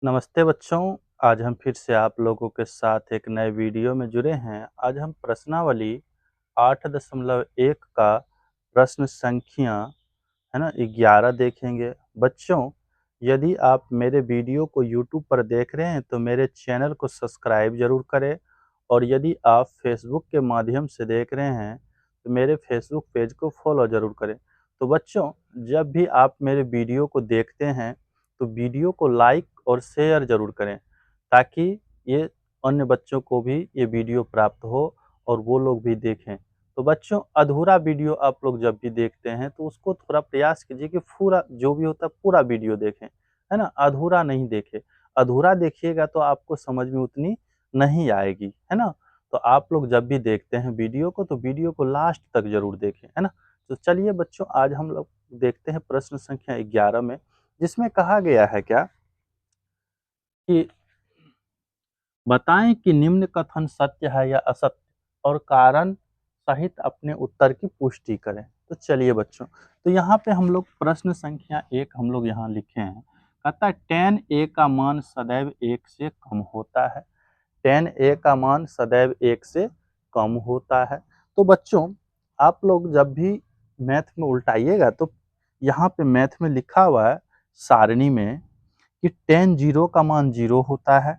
नमस्ते बच्चों, आज हम फिर से आप लोगों के साथ एक नए वीडियो में जुड़े हैं। आज हम प्रश्नावली 8.1 का प्रश्न संख्या है ना 11 देखेंगे। बच्चों, यदि आप मेरे वीडियो को यूट्यूब पर देख रहे हैं तो मेरे चैनल को सब्सक्राइब ज़रूर करें और यदि आप फेसबुक के माध्यम से देख रहे हैं तो मेरे फेसबुक पेज को फॉलो ज़रूर करें। तो बच्चों, जब भी आप मेरे वीडियो को देखते हैं तो वीडियो को लाइक और शेयर ज़रूर करें ताकि ये अन्य बच्चों को भी ये वीडियो प्राप्त हो और वो लोग भी देखें। तो बच्चों, अधूरा वीडियो आप लोग जब भी देखते हैं तो उसको थोड़ा प्रयास कीजिए कि पूरा जो भी होता है पूरा वीडियो देखें, है ना? अधूरा नहीं देखें। अधूरा देखिएगा तो आपको समझ में उतनी नहीं आएगी, है ना? तो आप लोग जब भी देखते हैं वीडियो को तो वीडियो को लास्ट तक ज़रूर देखें, है ना? तो चलिए बच्चों, आज हम लोग देखते हैं प्रश्न संख्या 11 में, जिसमें कहा गया है क्या कि बताएं कि निम्न कथन सत्य है या असत्य और कारण सहित अपने उत्तर की पुष्टि करें। तो चलिए बच्चों, तो यहाँ पे हम लोग प्रश्न संख्या 1 हम लोग यहाँ लिखे हैं। कहता है tan a का मान सदैव 1 से कम होता है। tan a का मान सदैव 1 से कम होता है। तो बच्चों, आप लोग जब भी मैथ में उल्टाइएगा तो यहाँ पे मैथ में लिखा हुआ है सारणी में कि tan 0 का मान 0 होता है,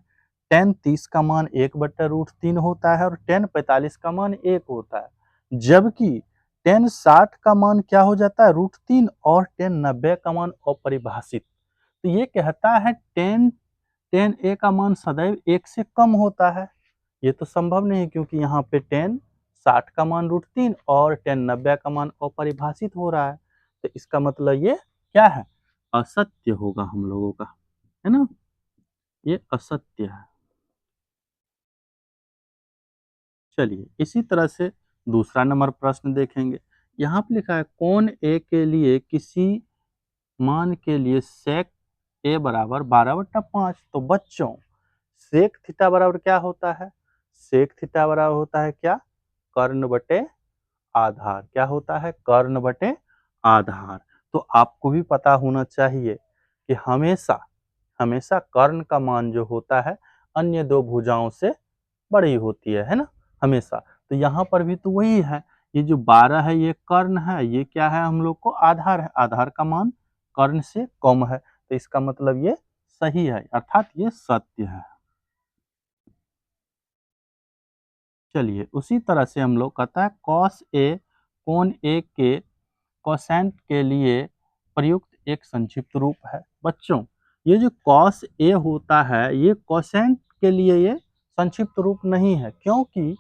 tan 30 का मान 1/√3 होता है और tan 45 का मान 1 होता है। जबकि tan 60 का मान क्या हो जाता है √3 और tan 90 का मान अपरिभाषित। तो ये कहता है tan a का मान सदैव 1 से कम होता है। ये तो संभव नहीं क्योंकि यहाँ पे tan 60 का मान √3 और tan 90 का मान अपरिभाषित हो रहा है। तो इसका मतलब ये क्या है? असत्य होगा हम लोगों का, है ना? ये असत्य है। चलिए इसी तरह से दूसरा नंबर प्रश्न देखेंगे। यहाँ पे लिखा है कोण ए के लिए किसी मान के लिए सेक ए बराबर 12/5। तो बच्चों, सेक थीटा बराबर क्या होता है? सेक थीटा बराबर होता है क्या? कर्ण बटे आधार। क्या होता है? कर्ण बटे आधार। तो आपको भी पता होना चाहिए कि हमेशा हमेशा कर्ण का मान जो होता है अन्य दो भुजाओं से बड़ी होती है ना? हमेशा। तो यहाँ पर भी तो वही है, ये जो 12 है ये कर्ण है, ये क्या है हम लोग को? आधार है। आधार का मान कर्ण से कम है, तो इसका मतलब ये सही है, अर्थात ये सत्य है। चलिए उसी तरह से हम लोग कहता है कॉस ए कोण ए के कोसेंट के लिए प्रयुक्त एक संक्षिप्त रूप है। बच्चों, ये जो कॉस ए होता है ये कोसेंट के लिए ये संक्षिप्त रूप नहीं है, क्योंकि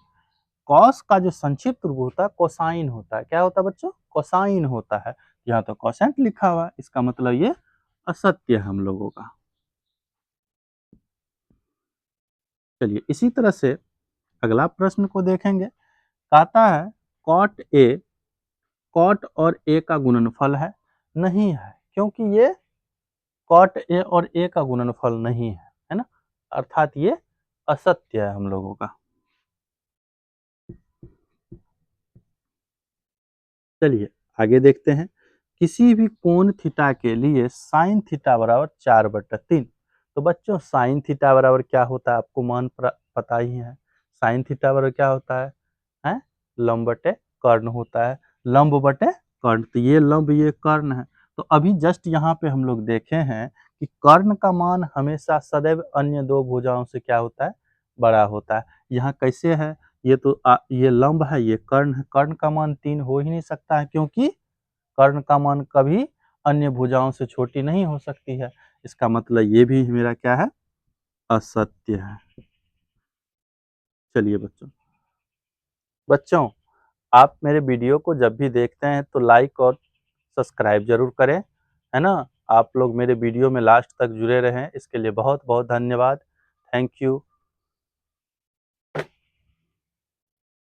कॉस का जो संक्षिप्त रूप होता है कोसाइन होता है। क्या होता है बच्चों? कोसाइन होता है। यहाँ तो कोसेंट लिखा हुआ है, इसका मतलब ये असत्य है हम लोगों का। चलिए इसी तरह से अगला प्रश्न को देखेंगे। कहता है कॉट और ए का गुणनफल है। नहीं है, क्योंकि ये कॉट ए और ए का गुणनफल नहीं है ना? अर्थात ये असत्य है हम लोगों का। चलिए आगे देखते हैं। किसी भी कोण थीटा के लिए साइन थीटा बराबर 4/3। तो बच्चों, साइन थीटा बराबर क्या होता है? आपको मान पता ही है। साइन थीटा बराबर क्या होता है? लंब बटे कर्ण होता है। लंब बटे कर्ण, तो ये लंब ये कर्ण है। तो अभी जस्ट यहाँ पे हम लोग देखे हैं कि कर्ण का मान हमेशा सदैव अन्य दो भुजाओं से क्या होता है? बड़ा होता है। यहाँ कैसे है? ये तो ये लंब है, ये कर्ण है। कर्ण का मान 3 हो ही नहीं सकता है, क्योंकि कर्ण का मान कभी अन्य भुजाओं से छोटी नहीं हो सकती है। इसका मतलब ये भी मेरा क्या है? असत्य है। चलिए बच्चों, आप मेरे वीडियो को जब भी देखते हैं तो लाइक और सब्सक्राइब जरूर करें, है ना? आप लोग मेरे वीडियो में लास्ट तक जुड़े रहें, इसके लिए बहुत बहुत धन्यवाद। Thank you.